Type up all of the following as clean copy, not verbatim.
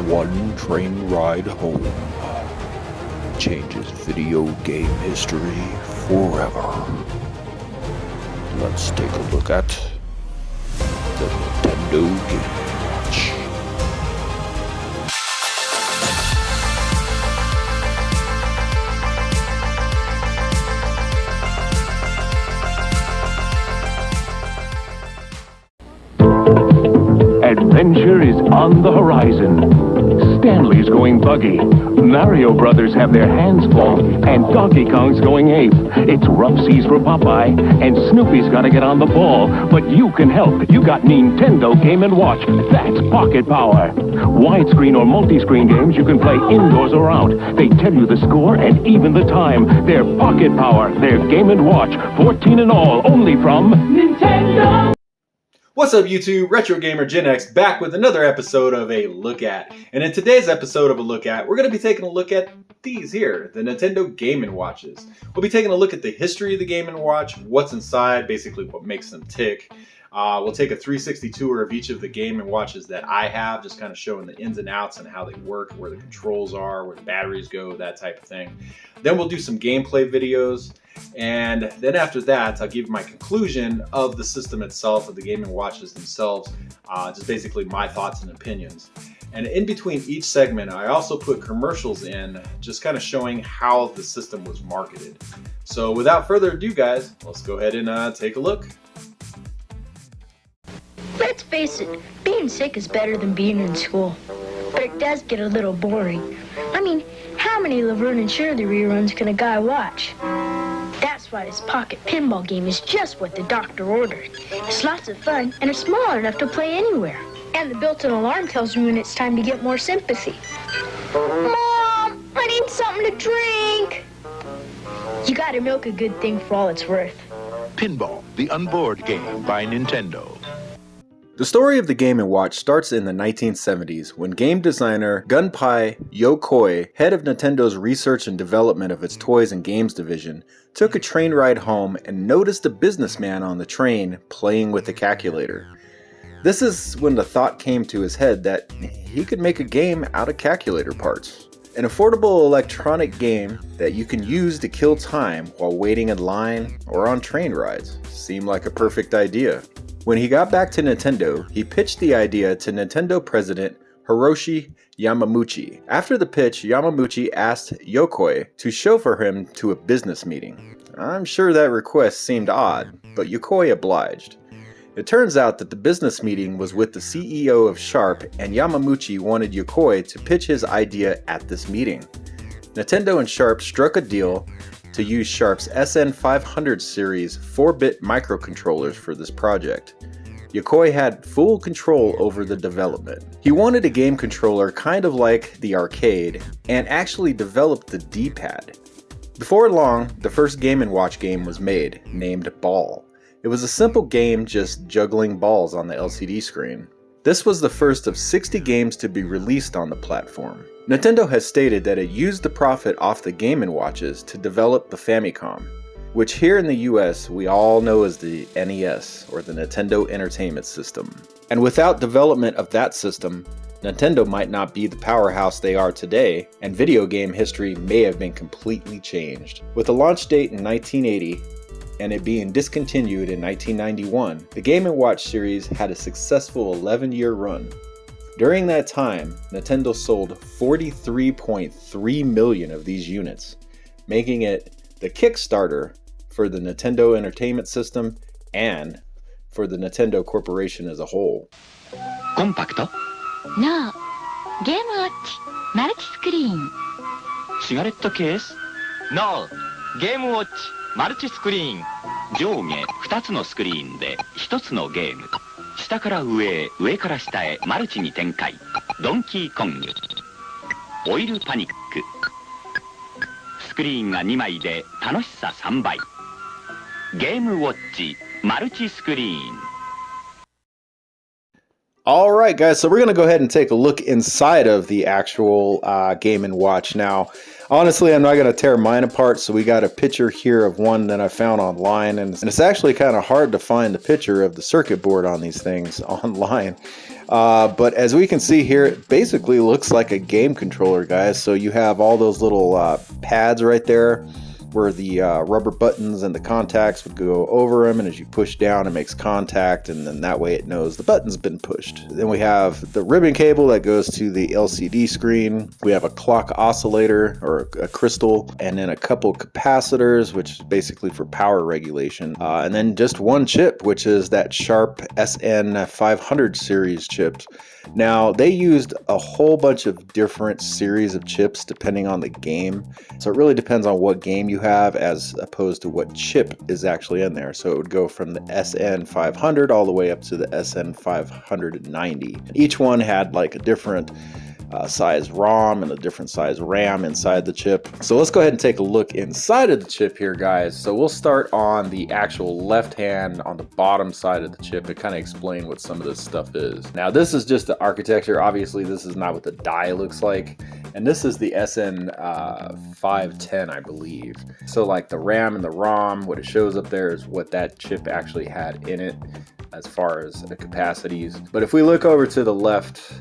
One train ride home changes video game history forever. Let's take a look at the Nintendo Game Watch. Adventure is on the horizon. Stanley's going buggy. Mario Brothers have their hands full, and Donkey Kong's going ape. It's rough seas for Popeye, and Snoopy's gotta get on the ball. But you can help. You got Nintendo Game & Watch. That's pocket power. Widescreen or multi-screen games you can play indoors or out. They tell you the score and even the time. They're pocket power. They're Game & Watch. 14 in all, only from Nintendo. What's up YouTube, retrogamergenx back with another episode of A Look At. And in today's episode of A Look At, we're going to be taking a look at these here, the Nintendo Game & Watches. We'll be taking a look at the history of the Game & Watch, what's inside, basically what makes them tick. We'll take a 360 tour of each of the Game & Watches that I have, just kind of showing the ins and outs and how they work, where the controls are, where the batteries go, that type of thing. Then we'll do some gameplay videos. And then after that, I'll give my conclusion of the system itself, of the Game & Watches themselves, just basically my thoughts and opinions. And in between each segment, I also put commercials in, just kind of showing how the system was marketed. So without further ado, guys, let's go ahead and take a look. Let's face it, being sick is better than being in school. But it does get a little boring. I mean, how many Laverne and Shirley reruns can a guy watch? That's why this pocket pinball game is just what the doctor ordered. It's lots of fun, and it's small enough to play anywhere. And the built-in alarm tells you when it's time to get more sympathy. Mom, I need something to drink. You gotta milk a good thing for all it's worth. Pinball, the onboard game by Nintendo. The story of the Game & Watch starts in the 1970s when game designer Gunpei Yokoi, head of Nintendo's research and development of its toys and games division, took a train ride home and noticed a businessman on the train playing with a calculator. This is when the thought came to his head that he could make a game out of calculator parts. An affordable electronic game that you can use to kill time while waiting in line or on train rides seemed like a perfect idea. When he got back to Nintendo, he pitched the idea to Nintendo president Hiroshi Yamauchi. After the pitch, Yamauchi asked Yokoi to chauffeur him to a business meeting. I'm sure that request seemed odd, but Yokoi obliged. It turns out that the business meeting was with the CEO of Sharp, and Yamauchi wanted Yokoi to pitch his idea at this meeting. Nintendo and Sharp struck a deal to use Sharp's SN500 series 4-bit microcontrollers for this project. Yokoi had full control over the development. He wanted a game controller kind of like the arcade, and actually developed the D-pad. Before long, the first Game & Watch game was made, named Ball. It was a simple game just juggling balls on the LCD screen. This was the first of 60 games to be released on the platform. Nintendo has stated that it used the profit off the Game & Watches to develop the Famicom, which here in the US we all know as the NES, or the Nintendo Entertainment System. And without development of that system, Nintendo might not be the powerhouse they are today, and video game history may have been completely changed. With a launch date in 1980, and it being discontinued in 1991, the Game & Watch series had a successful 11-year run. During that time, Nintendo sold 43.3 million of these units, making it the Kickstarter for the Nintendo Entertainment System and for the Nintendo Corporation as a whole. コンパクト No. ゲームウォッチマルチスクリーン。シガレットケース No ゲームウォッチマルチスクリーン上下2つのスクリーンで1つのゲーム下から上へ上から下へマルチに展開ドンキーコングオイルパニックスクリーンが2枚で楽しさ3倍ゲームウォッチマルチスクリーン Alright guys, so we're going to go ahead and take a look inside of the actual Game & Watch now. Honestly, I'm not going to tear mine apart, so we got a picture here of one that I found online, and it's actually kind of hard to find a picture of the circuit board on these things online. But as we can see here, it basically looks like a game controller, guys. So you have all those little pads right there where the rubber buttons and the contacts would go over them, and as you push down it makes contact, and then that way it knows the button's been pushed. Then we have the ribbon cable that goes to the LCD screen. We have a clock oscillator or a crystal, and then a couple capacitors, which is basically for power regulation, and then just one chip, which is that Sharp SN500 series chip. Now, they used a whole bunch of different series of chips depending on the game. So it really depends on what game you have as opposed to what chip is actually in there. So it would go from the SN500 all the way up to the SN590. Each one had like a different size ROM and a different size RAM inside the chip. So let's go ahead and take a look inside of the chip here, guys. So we'll start on the actual left hand on the bottom side of the chip and kind of explain what some of this stuff is. Now, this is just the architecture. Obviously, this is not what the die looks like. And this is the SN510, I believe. So like the RAM and the ROM, what it shows up there is what that chip actually had in it as far as the capacities. But if we look over to the left,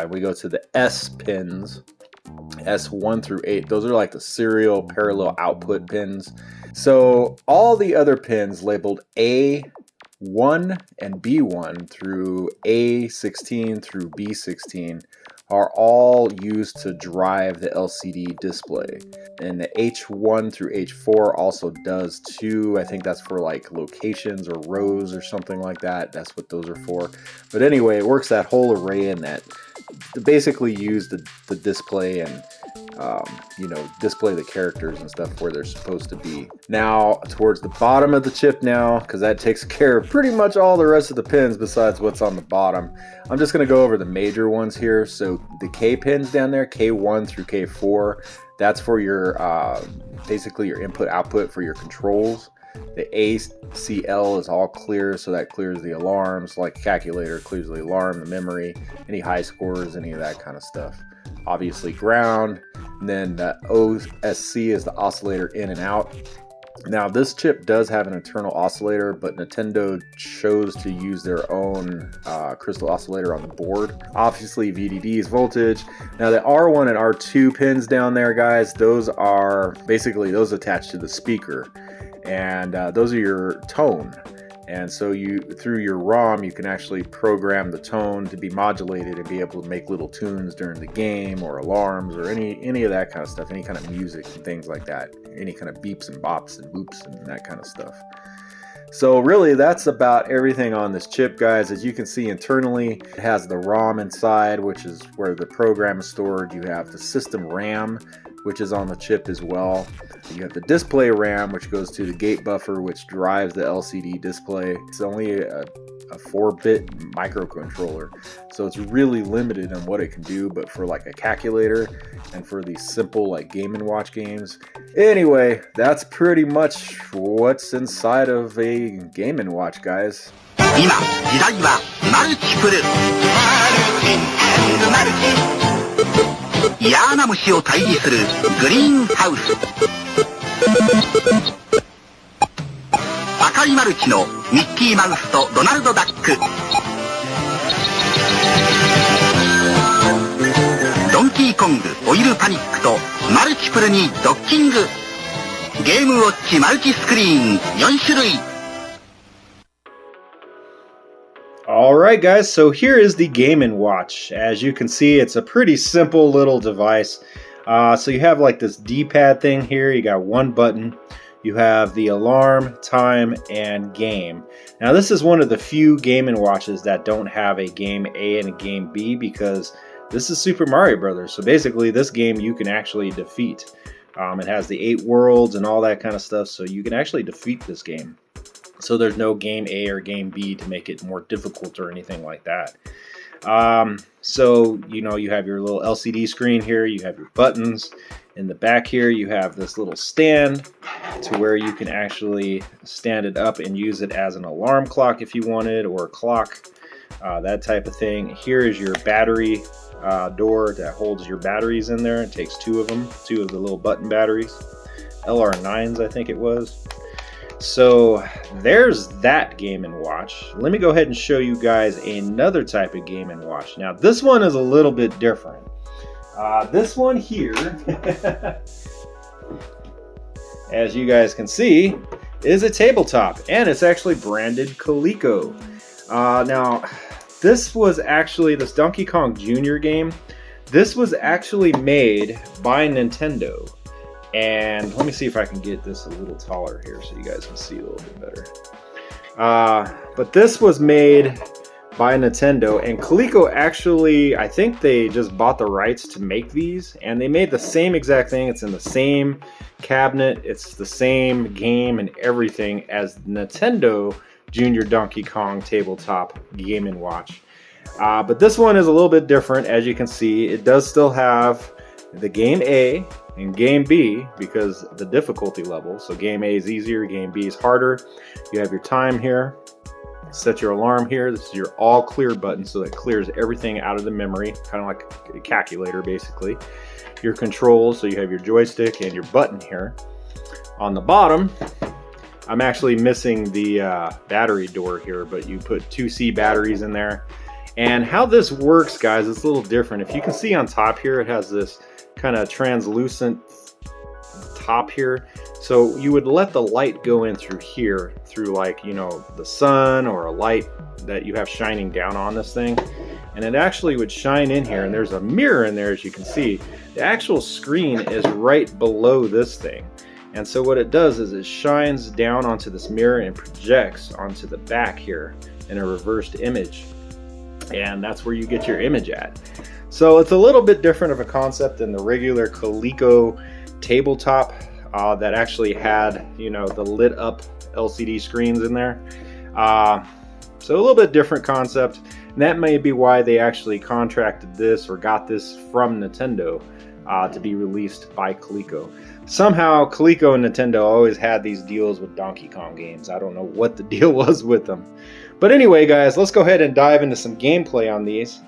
we go to the S pins, S1 through 8. Those are like the serial parallel output pins. So all the other pins labeled A1 and B1 through A16 through B16 are all used to drive the LCD display. And the H1 through H4 also does too. I think that's for like locations or rows or something like that. That's what those are for. But anyway, it works that whole array in that to basically use the display and display the characters and stuff where they're supposed to be. Now, towards the bottom of the chip now, because that takes care of pretty much all the rest of the pins besides what's on the bottom. I'm just going to go over the major ones here. So the K pins down there, K1 through K4, that's for your basically your input output for your controls. The ACL is all clear, so that clears the alarms, like a calculator clears the alarm, the memory, any high scores, any of that kind of stuff. Obviously ground, and then the OSC is the oscillator in and out. Now, this chip does have an internal oscillator, but Nintendo chose to use their own crystal oscillator on the board. Obviously, VDD is voltage. Now, the R1 and R2 pins down there, guys, those are basically those attached to the speaker. And those are your tone. And so you, through your ROM, you can actually program the tone to be modulated and be able to make little tunes during the game or alarms or any of that kind of stuff, any kind of music and things like that, any kind of beeps and bops and boops and that kind of stuff. So really, that's about everything on this chip, guys. As you can see internally, it has the ROM inside, which is where the program is stored. You have the system RAM, which is on the chip as well. You have the display RAM, which goes to the gate buffer, which drives the LCD display. It's only a 4-bit microcontroller, so it's really limited on what it can do, but for like a calculator and for these simple like Game & Watch games. Anyway, that's pretty much what's inside of a Game & Watch, guys. 今時代はマルチプルマルチ嫌な虫を退治するグリーンハウス赤いマルチのミッキーマウスとドナルドダックドンキーコングオイルパニックとマルチプルにドッキングゲームウォッチマルチスクリーン4種類 Alright guys, so here is the Game & Watch. As you can see, it's a pretty simple little device. So you have like this D-pad thing here, you got one button. You have the alarm, time, and game. Now this is one of the few Game & Watches that don't have a game A and a game B because this is Super Mario Brothers. So basically this game you can actually defeat. It has the 8 worlds and all that kind of stuff, so you can actually defeat this game. So there's no game A or game B to make it more difficult or anything like that. So, you have your little LCD screen here, you have your buttons. In the back here, you have this little stand to where you can actually stand it up and use it as an alarm clock if you wanted, or a clock, that type of thing. Here is your battery door that holds your batteries in there. It takes two of them, two of the little button batteries. LR9s, I think it was. So there's that Game & Watch. Let me go ahead and show you guys another type of Game & Watch. Now this one is a little bit different. This one here, as you guys can see, is a tabletop, and it's actually branded Coleco. Now this Donkey Kong Jr. game, this was actually made by Nintendo. And let me see if I can get this a little taller here so you guys can see a little bit better. But this was made by Nintendo, and Coleco actually, I think they just bought the rights to make these, and they made the same exact thing. It's in the same cabinet, it's the same game and everything as Nintendo Junior Donkey Kong Tabletop Game & Watch. But this one is a little bit different. As you can see, it does still have the Game A and Game B because the difficulty level. So Game A is easier, Game B is harder. You have your time here. Set your alarm here. This is your all clear button, so that clears everything out of the memory, kind of like a calculator basically. Your controls, so you have your joystick and your button here. On the bottom, I'm actually missing the battery door here, but you put 2C batteries in there. And how this works, guys, it's a little different. If you can see on top here, it has this kind of translucent top here. So you would let the light go in through here, through like, you know, the sun or a light that you have shining down on this thing. And it actually would shine in here, and there's a mirror in there, as you can see. The actual screen is right below this thing. And so what it does is it shines down onto this mirror and projects onto the back here in a reversed image. And that's where you get your image at. So it's a little bit different of a concept than the regular Coleco tabletop that actually had, you know, the lit up LCD screens in there. So a little bit different concept, and that may be why they actually contracted this or got this from Nintendo to be released by Coleco. Somehow Coleco and Nintendo always had these deals with Donkey Kong games. I don't know what the deal was with them. But anyway, guys, let's go ahead and dive into some gameplay on these.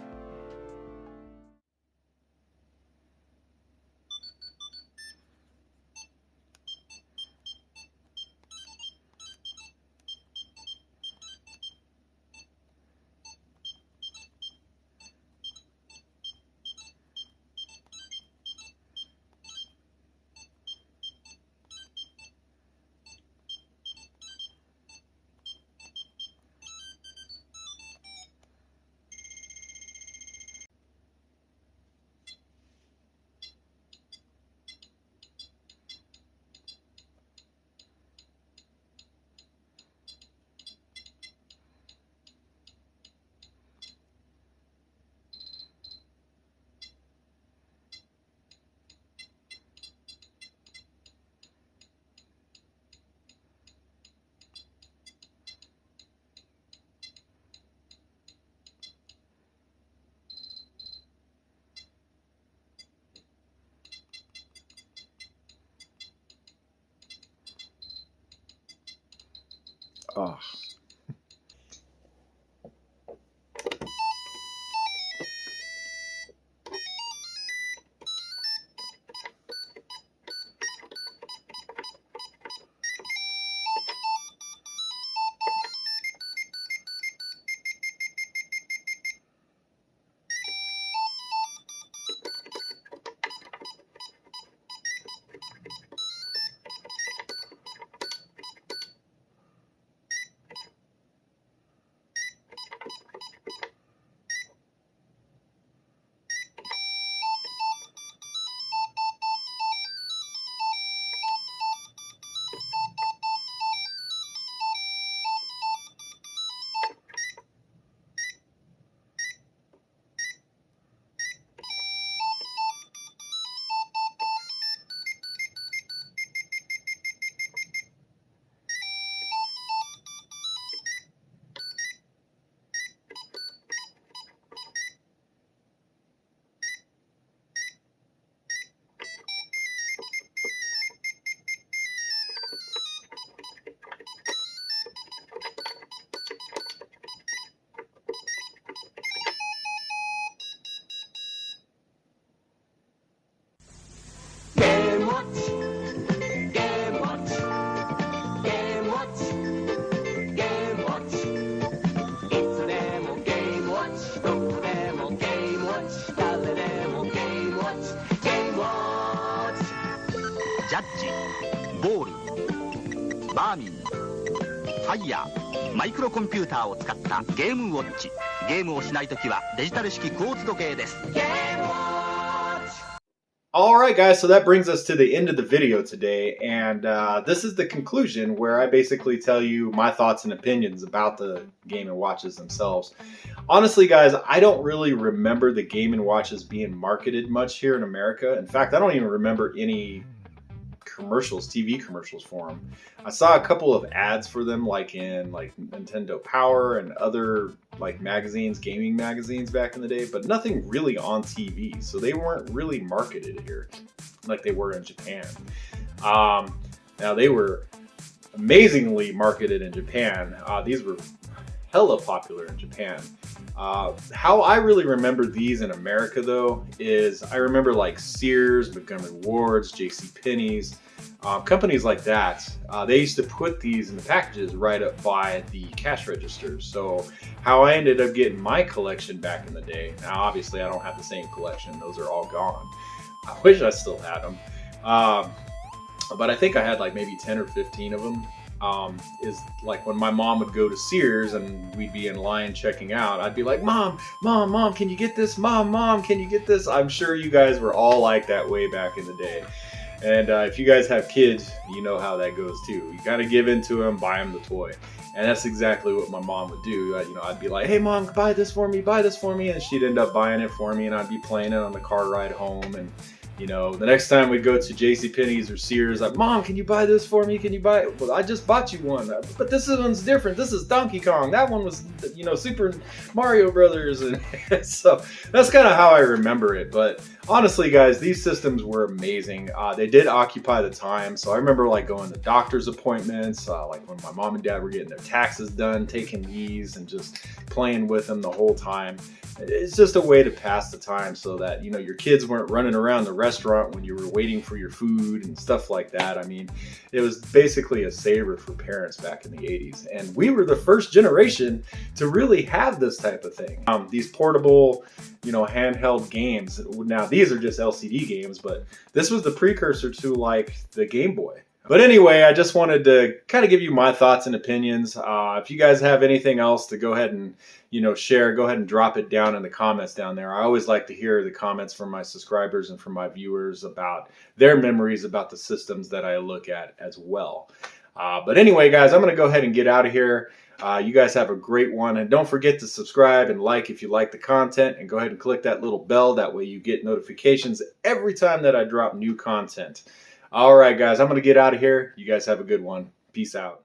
Oh. ジャッジ、ボール、バーミン、ファイヤー、マイクロコンピューターを使ったゲームウォッチ。ゲームをしないときはデジタル式クォーツ時計です。Alright guys, so that brings us to the end of the video today, and this is the conclusion where I basically tell you my thoughts and opinions about the Game & Watches themselves. Honestly guys, I don't really remember the Game & Watches being marketed much here in America. In fact, I don't even remember any commercials, TV commercials for them. I saw a couple of ads for them like in Nintendo Power and other like magazines, gaming magazines back in the day, but nothing really on TV. So they weren't really marketed here like they were in Japan. Now they were amazingly marketed in Japan. These were hella popular in Japan. How I really remember these in America though is I remember like Sears, Montgomery Ward's, JCPenney's, companies like that. They used to put these in the packages right up by the cash registers. So how I ended up getting my collection back in the day. Now obviously I don't have the same collection. Those are all gone. I wish I still had them. But I think I had like maybe 10 or 15 of them. Is like when my mom would go to Sears and we'd be in line checking out, I'd be like, Mom, can you get this? Mom, can you get this? I'm sure you guys were all like that way back in the day. And if you guys have kids, you know how that goes too. You gotta give in to them, buy them the toy. And that's exactly what my mom would do. I'd be like, hey Mom, buy this for me, and she'd end up buying it for me, and I'd be playing it on the car ride home. And the next time we go to JCPenney's or Sears, like, Mom, can you buy this for me? Can you buy it? Well, I just bought you one, but this one's different. This is Donkey Kong. That one was, Super Mario Brothers. And so that's kind of how I remember it. But honestly, guys, these systems were amazing. They did occupy the time. So I remember like going to doctor's appointments, like when my mom and dad were getting their taxes done, taking these and just playing with them the whole time. It's just a way to pass the time so that, your kids weren't running around the restaurant when you were waiting for your food and stuff like that. I mean, it was basically a saver for parents back in the 80s. And we were the first generation to really have this type of thing. These portable, handheld games. Now, these are just LCD games, but this was the precursor to like the Game Boy. But anyway, I just wanted to kind of give you my thoughts and opinions. If you guys have anything else to go ahead and, share, go ahead and drop it down in the comments down there. I always like to hear the comments from my subscribers and from my viewers about their memories about the systems that I look at as well. But anyway, guys, I'm going to go ahead and get out of here. You guys have a great one. And don't forget to subscribe and like if you like the content. And go ahead and click that little bell. That way you get notifications every time that I drop new content. All right, guys, I'm going to get out of here. You guys have a good one. Peace out.